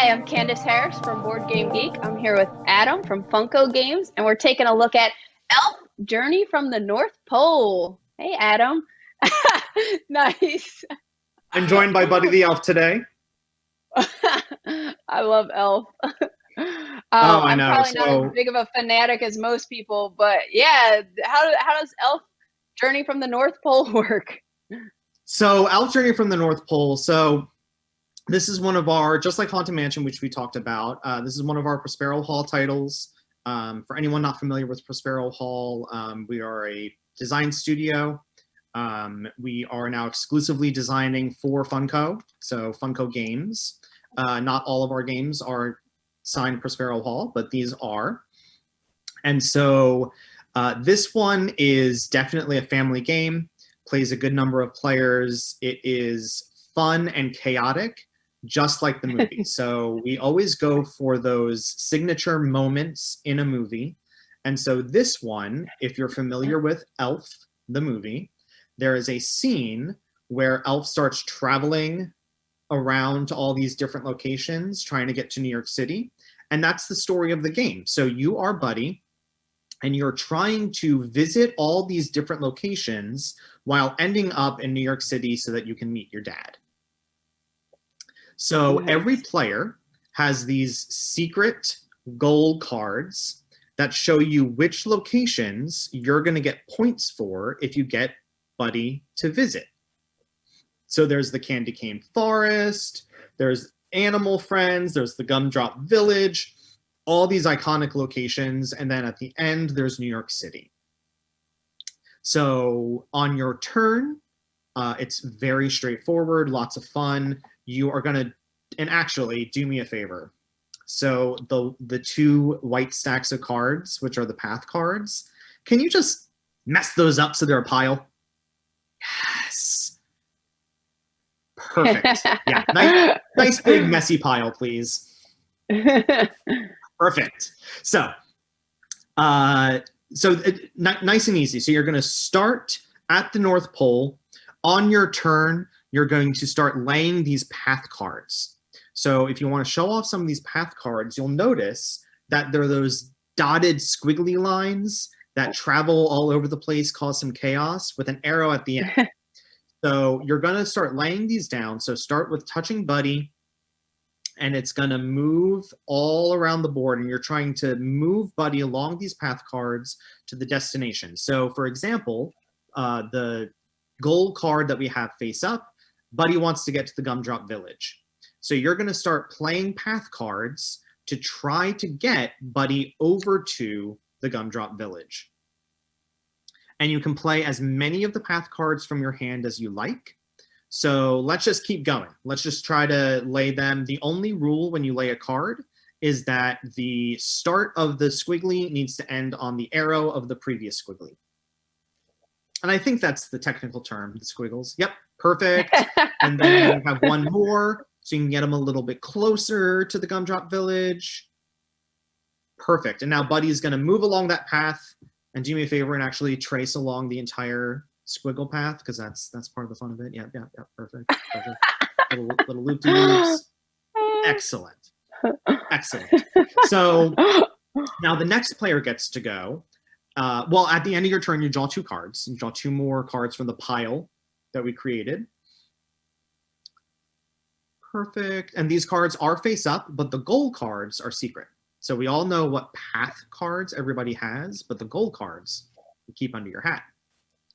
Hi, I'm Candace Harris from BoardGameGeek. I'm here with Adam from Funko Games, and we're taking a look at Elf Journey from the North Pole. Hey, Adam. Nice. I'm joined by Buddy the Elf today. I love Elf. Oh, I I'm know. probably not as big of a fanatic as most people, but yeah, how does Elf Journey from the North Pole work? So Elf Journey from the North Pole. So this is one of our, just like Haunted Mansion, which we talked about, this is one of our Prospero Hall titles. For anyone not familiar with Prospero Hall, we are a design studio. We are now exclusively designing for Funko, so Funko Games. Not all of our games are signed Prospero Hall, but these are. And so this one is definitely a family game, plays a good number of players. It is fun and chaotic, just like the movie. So we always go for those signature moments in a movie. And so this one, if you're familiar with Elf, the movie, there is a scene where Elf starts traveling around to all these different locations, trying to get to New York City. And that's the story of the game. So you are Buddy, and you're trying to visit all these different locations while ending up in New York City so that you can meet your dad. So every player has these secret goal cards that show you which locations you're going to get points for if you get Buddy to visit. So there's the Candy Cane Forest, there's Animal Friends, there's the Gumdrop Village, all these iconic locations, and then at the end there's New York City. So on your turn, it's very straightforward, lots of fun. You are going to, and actually, do me a favor. So the two white stacks of cards, which are the path cards, can you just mess those up so they're a pile? Yes. Perfect. Yeah, nice big messy pile, please. Perfect. So, nice and easy. So you're going to start at the North Pole. On your turn, you're going to start laying these path cards. So if you want to show off some of these path cards, you'll notice that there are those dotted squiggly lines that travel all over the place, cause some chaos, with an arrow at the end. So you're going to start laying these down. So start with touching Buddy, and it's going to move all around the board, and you're trying to move Buddy along these path cards to the destination. So for example, the goal card that we have face up, Buddy wants to get to the Gumdrop Village. So you're going to start playing path cards to try to get Buddy over to the Gumdrop Village. And you can play as many of the path cards from your hand as you like. So let's just keep going. Let's just try to lay them. The only rule when you lay a card is that the start of the squiggly needs to end on the arrow of the previous squiggly. And I think that's the technical term, the squiggles. Yep, perfect. And then you have one more, so you can get them a little bit closer to the Gumdrop Village. Perfect. And now Buddy's going to move along that path, and do me a favor and actually trace along the entire squiggle path, because that's part of the fun of it. Yeah, perfect. little loop-de-loops. Excellent. So now the next player gets to go. Well, at the end of your turn, you draw two cards. You draw two more cards from the pile that we created. Perfect. And these cards are face up, but the goal cards are secret. So we all know what path cards everybody has, but the goal cards you keep under your hat.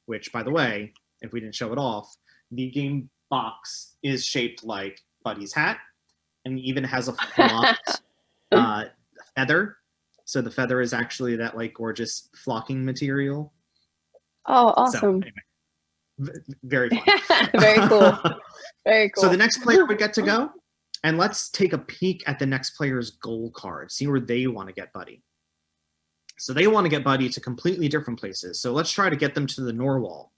Which, by the way, if we didn't show it off, the game box is shaped like Buddy's hat, and even has a flocked feather. So the feather is actually that like gorgeous flocking material. Oh, awesome. So, anyway, very fun. Very cool. Very cool. So the next player would get to go, and let's take a peek at the next player's goal card, see where they want to get Buddy. So they want to get Buddy to completely different places. So let's try to get them to the Norwal.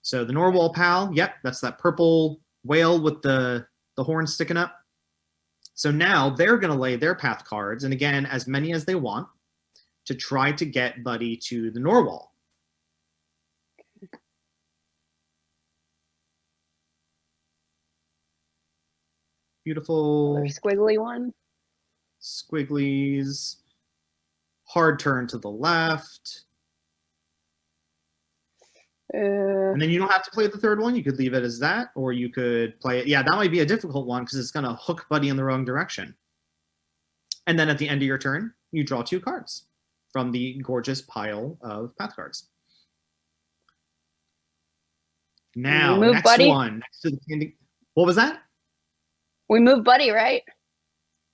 So the Norwal pal, yep, that's that purple whale with the horn sticking up. So now they're going to lay their path cards, and again, as many as they want, to try to get Buddy to the Norwal. Beautiful Another squiggly one. squigglies. Hard turn to the left. And then you don't have to play the third one. You could leave it as that, or you could play it. Yeah, that might be a difficult one because it's going to hook Buddy in the wrong direction. And then at the end of your turn, you draw 2 cards from the gorgeous pile of path cards. Now, next Buddy. one. Next to the candy. What was that? We move Buddy, right?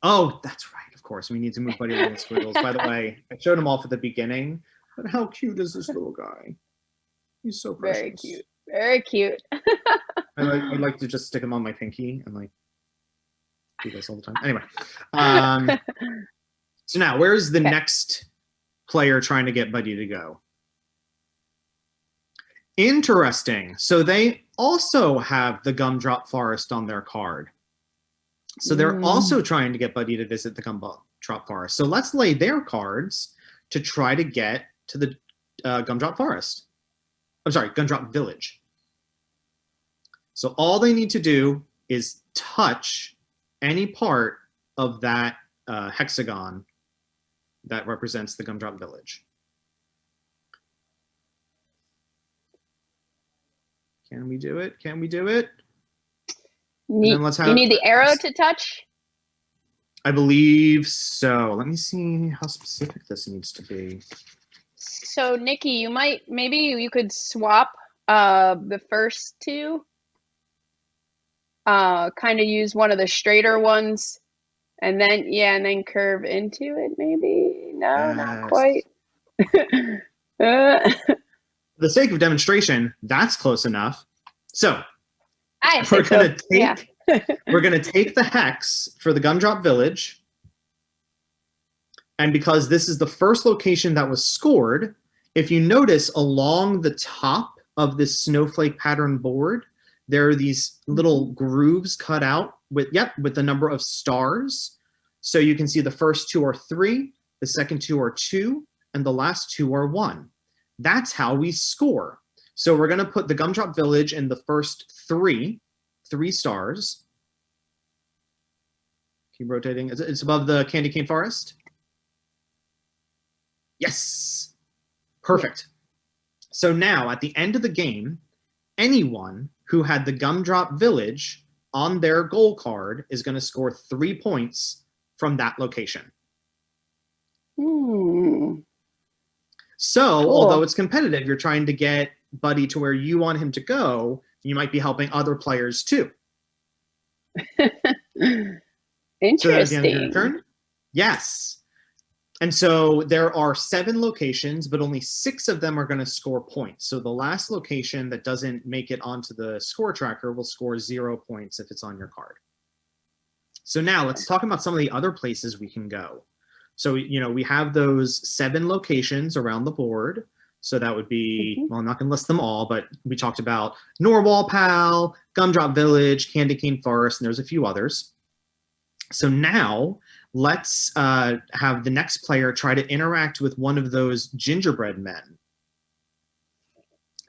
Oh, that's right. Of course, we need to move Buddy along the squiggles. By the way, I showed him off at the beginning. But how cute is this little guy? He's so precious. Very cute. Very cute. I'd like to just stick him on my pinky and like do this all the time. Anyway, so now where's the next player trying to get Buddy to go? Interesting. So they also have the Gumdrop Forest on their card. So they're also trying to get Buddy to visit the Gumdrop Forest. So let's lay their cards to try to get to the Gumdrop Forest. I'm sorry, Gumdrop Village. So all they need to do is touch any part of that hexagon that represents the Gumdrop Village. Can we do it? Can we do it? Do you need the arrow to touch? I believe so. Let me see how specific this needs to be. So Nikki, maybe you could swap the first 2. Kind of use one of the straighter ones, and then curve into it. Maybe not quite. For the sake of demonstration, that's close enough. So we're gonna take the hex for the Gumdrop Village, and because this is the first location that was scored, if you notice along the top of this snowflake pattern board, there are these little grooves cut out with the number of stars. So you can see the first 2 are 3, the second 2 are 2, and the last 2 are 1. That's how we score. So we're going to put the Gumdrop Village in the first 3 stars. Keep rotating. It's above the Candy Cane Forest. Yes. Perfect. So now at the end of the game, anyone who had the Gumdrop Village on their goal card is going to score 3 points from that location. So, although it's competitive, you're trying to get Buddy to where you want him to go, you might be helping other players too. Interesting. So at the end of your turn? Yes. And so there are 7 locations, but only 6 of them are going to score points. So the last location that doesn't make it onto the score tracker will score 0 points if it's on your card. So now let's talk about some of the other places we can go. So, we have those 7 locations around the board. So that would be, well, I'm not going to list them all, but we talked about Norwal Pal, Gumdrop Village, Candy Cane Forest, and there's a few others. So now let's have the next player try to interact with one of those gingerbread men.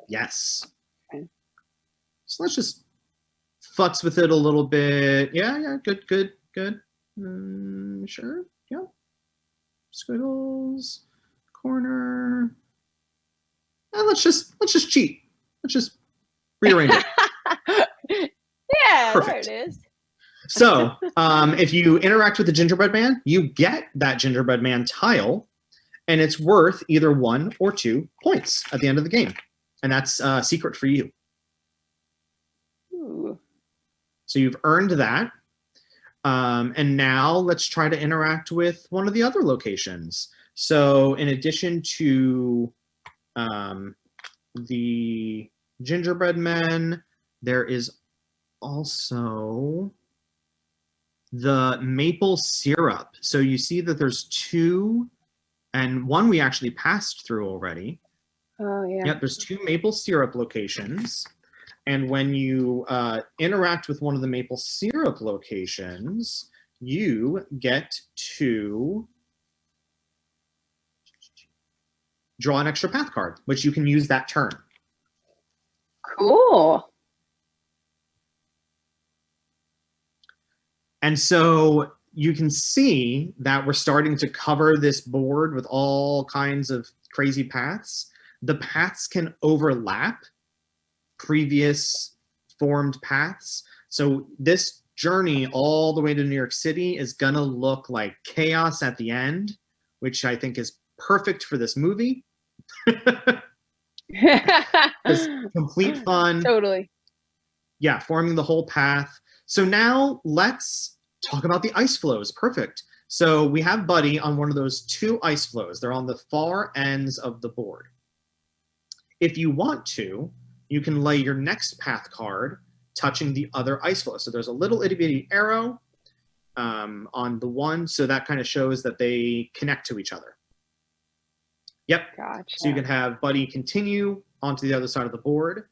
Yes. Okay. So let's just futz with it a little bit. Yeah, good. Sure, yeah. Squiggles, corner. And let's just cheat. Let's just rearrange it. Yeah, perfect. There it is. So if you interact with the gingerbread man, you get that gingerbread man tile, and it's worth either 1 or 2 points at the end of the game. And that's a secret for you. Ooh. So you've earned that. And now let's try to interact with one of the other locations. So in addition to the gingerbread men, there is also the maple syrup. So you see that there's 2, and one we actually passed through already. Oh, yeah. Yep, there's 2 maple syrup locations. And when you interact with one of the maple syrup locations, you get to draw an extra path card, which you can use that turn. Cool. And so you can see that we're starting to cover this board with all kinds of crazy paths. The paths can overlap previous formed paths. So this journey all the way to New York City is gonna look like chaos at the end, which I think is perfect for this movie. Just complete fun. Totally. Yeah, forming the whole path. So now let's talk about the ice flows. Perfect. So we have Buddy on one of those 2 ice flows. They're on the far ends of the board. If you want to, you can lay your next path card touching the other ice flow. So there's a little itty bitty arrow on the one, so that kind of shows that they connect to each other. Yep. Gotcha. So you can have Buddy continue onto the other side of the board.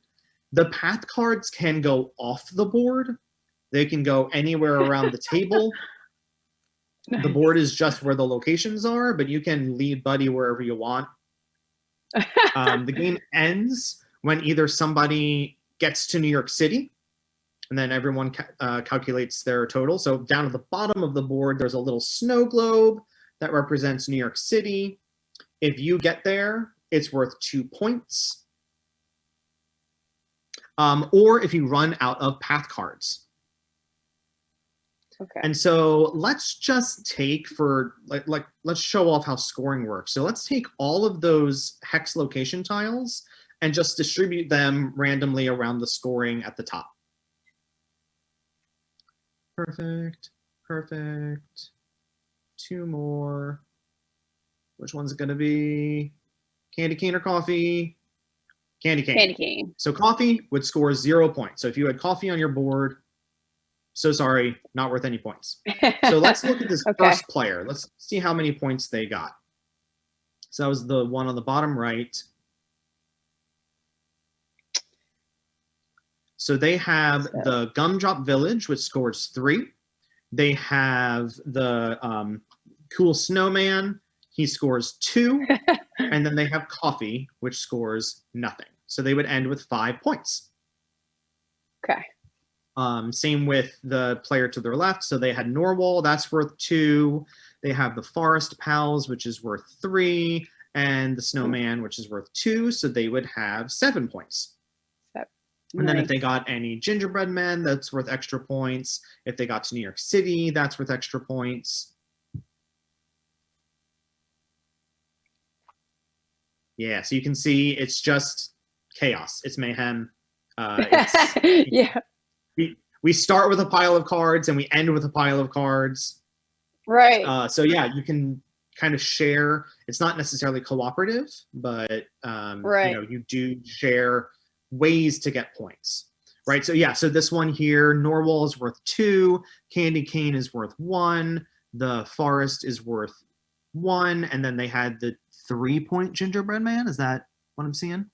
The path cards can go off the board. They can go anywhere around the table. Nice. The board is just where the locations are, but you can lead Buddy wherever you want. The game ends when either somebody gets to New York City, and then everyone calculates their total. So down at the bottom of the board, there's a little snow globe that represents New York City. If you get there, it's worth 2 points. Or if you run out of path cards. Okay. And so let's just take let's show off how scoring works. So let's take all of those hex location tiles and just distribute them randomly around the scoring at the top. Perfect, perfect. 2 more. Which one's it gonna be? Candy cane or coffee? Candy cane. Candy cane. So coffee would score 0 points. So if you had coffee on your board, so sorry, not worth any points. So let's look at this first player. Let's see how many points they got. So that was the one on the bottom right. So they have the Gumdrop Village, which scores 3. They have the Cool Snowman. He scores 2. And then they have Coffee, which scores nothing. So they would end with 5 points. Okay. Same with the player to their left. So they had Norwal, that's worth 2. They have the Forest Pals, which is worth 3, and the Snowman, which is worth 2. So they would have 7 points. And then if they got any Gingerbread Men, that's worth extra points. If they got to New York City, that's worth extra points. Yeah, so you can see it's just chaos. It's mayhem. Yeah. We start with a pile of cards and we end with a pile of cards. Right. So yeah, you can kind of share. It's not necessarily cooperative, but right. You do share ways to get points. Right. So yeah, so this one here, Norwal is worth 2, Candy Cane is worth 1, the Forest is worth 1, and then they had the 3-point Gingerbread Man. Is that what I'm seeing?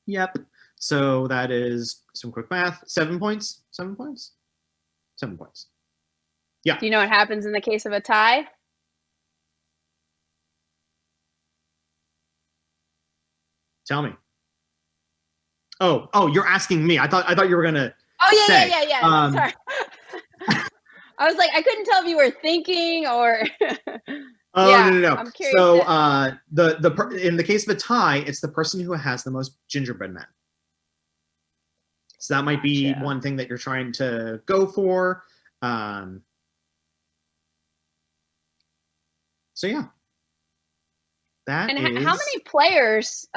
Yep. So that is some quick math. 7 points. 7 points. 7 points. Yeah. Do you know what happens in the case of a tie? Tell me. Oh, you're asking me. I thought you were gonna. Oh yeah, say. yeah. Sorry. I was like, I couldn't tell if you were thinking or. Oh yeah, no. I'm curious. So in the case of a tie, it's the person who has the most gingerbread men. So that might be one thing that you're trying to go for. So yeah. How many players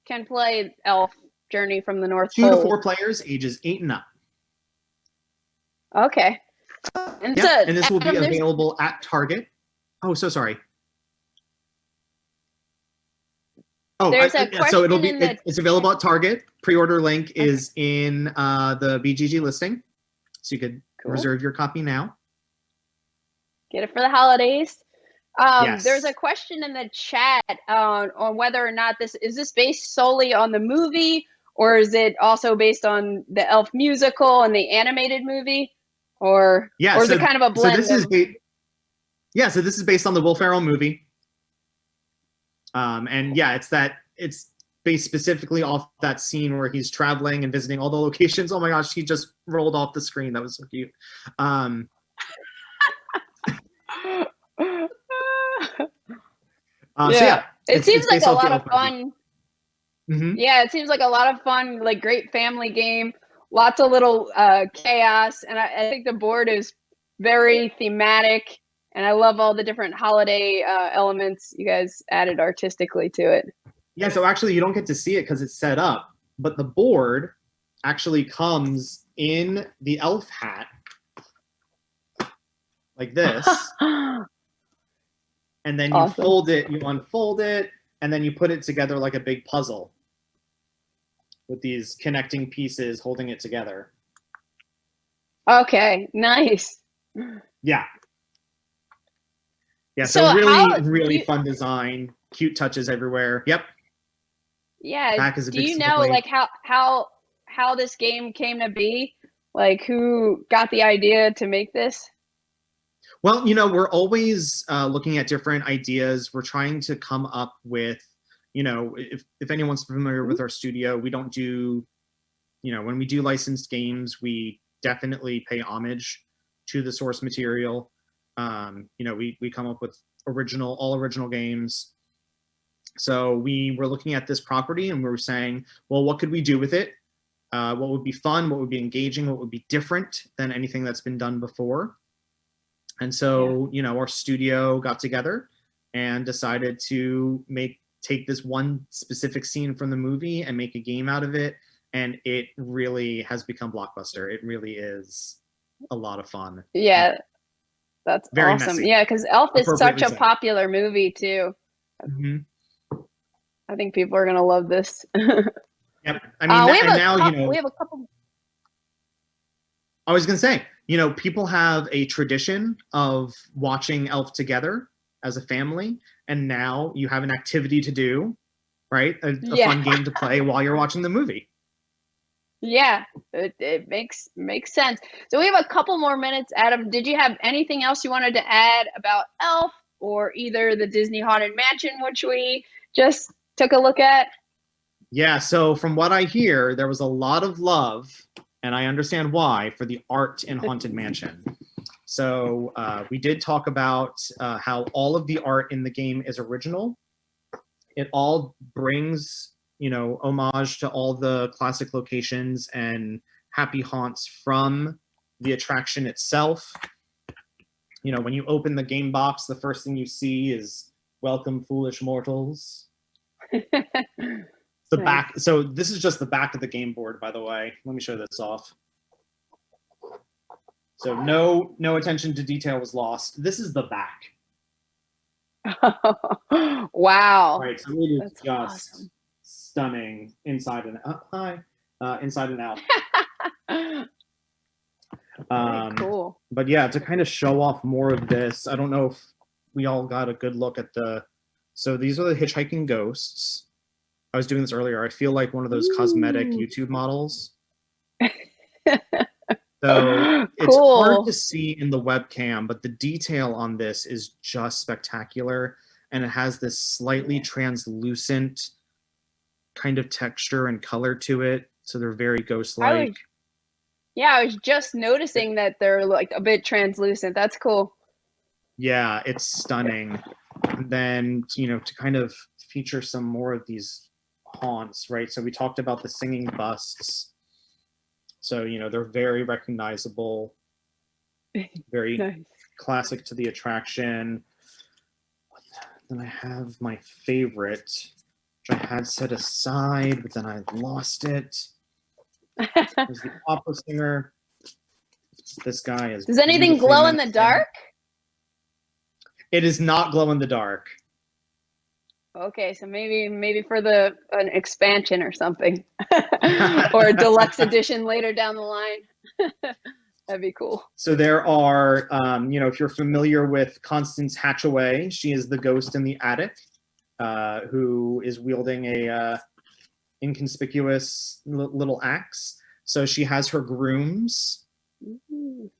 can play Elf Journey from the North 2 Pole? to 4 players, ages 8 and up. Okay. And this will be available at Target. Oh, so sorry. Oh, so it'll be it's available at Target. Pre-order link is in the BGG listing, so you could reserve your copy now. Get it for the holidays. Yes. There's a question in the chat on whether or not this is based solely on the movie, or is it also based on the Elf musical and the animated movie, or is it kind of a blend? So this is based on the Will Ferrell movie. And yeah, it's based specifically off that scene where he's traveling and visiting all the locations. Oh my gosh, he just rolled off the screen. That was so cute. So yeah, it seems like based a off the lot of Elf movie. fun. Mm-hmm. Yeah, it seems like a lot of fun, like great family game, lots of little chaos, and I think the board is very thematic, and I love all the different holiday elements you guys added artistically to it. Yeah, so actually you don't get to see it because it's set up, but the board actually comes in the elf hat like this. And then you Awesome. fold it, you unfold it, and then you put it together like a big puzzle with these connecting pieces holding it together. Okay, nice. Yeah. Yeah, So so really, how really fun design, cute touches everywhere. Yep. Yeah, Back is a do big you silver know blade. like how this game came to be? Like who got the idea to make this? Well, you know, we're always looking at different ideas. We're trying to come up with, you know, if anyone's familiar with our studio, we don't do, you know, when we do licensed games, we definitely pay homage to the source material. You know, we come up with all original games. So we were looking at this property and we were saying, well, what could we do with it? What would be fun? What would be engaging? What would be different than anything that's been done before? And so, you know, our studio got together and decided to take this one specific scene from the movie and make a game out of it. And it really has become blockbuster. It really is a lot of fun. Yeah, that's Very awesome. messy. Yeah, because Elf is such Appropriately a so. popular movie too. Mm-hmm. I think people are gonna love this. Yep. I mean, and now, you know, we have a couple. I was going to say, you know, people have a tradition of watching Elf together as a family, and now you have an activity to do, right? A fun game to play while you're watching the movie. Yeah, it makes sense. So we have a couple more minutes. Adam, did you have anything else you wanted to add about Elf or either the Disney Haunted Mansion, which we just took a look at? Yeah, so from what I hear, there was a lot of love, and I understand why, for the art in Haunted Mansion. So we did talk about how all of the art in the game is original. It all brings, you know, homage to all the classic locations and happy haunts from the attraction itself. You know, when you open the game box, the first thing you see is "Welcome, foolish mortals." The back. So this is just the back of the game board, by the way. Let me show this off. So no attention to detail was lost. This is the back. Wow. Right. So it is That's just awesome. stunning inside and out. Inside and out. Very cool. But yeah, to kind of show off more of this, I don't know if we all got a good look at so these are the hitchhiking ghosts. I was doing this earlier. I feel like one of those cosmetic YouTube models. So it's hard to see in the webcam, but the detail on this is just spectacular. And it has this slightly translucent kind of texture and color to it. So they're very ghost-like. Yeah, I was just noticing that they're like a bit translucent. That's cool. Yeah, it's stunning. And then, you know, to kind of feature some more of these haunts, right? So we talked about the singing busts. So, you know, they're very recognizable, very nice. Classic to the attraction. Then I have my favorite, which I had set aside, but then I lost it. There's the opera singer. This guy is. Does anything glow in the dark? It is not glow in the dark. Okay, so maybe for an expansion or something, or a deluxe edition later down the line. That'd be cool. So there are, you know, if you're familiar with Constance Hatchaway, she is the ghost in the attic, who is wielding a inconspicuous little axe. So she has her grooms. Ooh.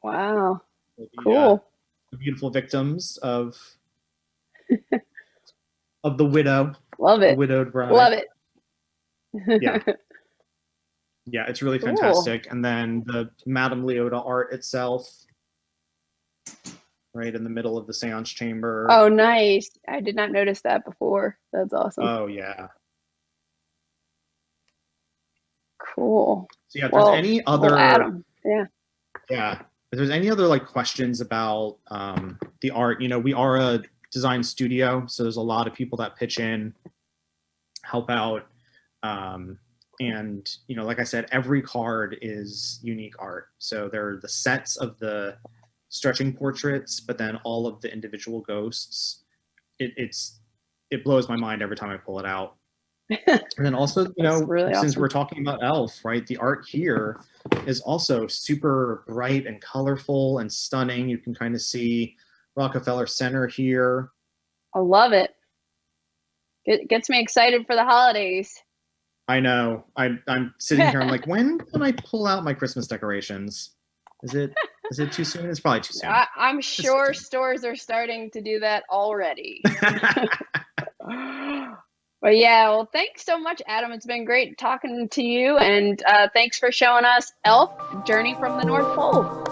Wow. The, cool. The beautiful victims of of the widow. Love The it. widowed bride. Love it. Yeah. Yeah, it's really Cool. fantastic. And then the Madame Leota art itself, right in the middle of the seance chamber. Oh, nice. I did not notice that before. That's awesome. Oh, yeah. Cool. So yeah, if there's any other, Adam. Yeah. yeah, if there's any other like questions about the art, you know, we are a design studio, so there's a lot of people that pitch in, help out, and you know, like I said, every card is unique art. So there are the sets of the stretching portraits, but then all of the individual ghosts. It blows my mind every time I pull it out. And then also, you know, really since awesome. we're talking about Elf, right? The art here is also super bright and colorful and stunning. You can kind of see Rockefeller Center here. I love it. It gets me excited for the holidays. I know. I'm sitting here. I'm like, when can I pull out my Christmas decorations? Is it too soon? It's probably too soon. I'm sure stores are starting to do that already. But yeah, well, thanks so much, Adam. It's been great talking to you, and thanks for showing us Elf: Journey from the North Pole.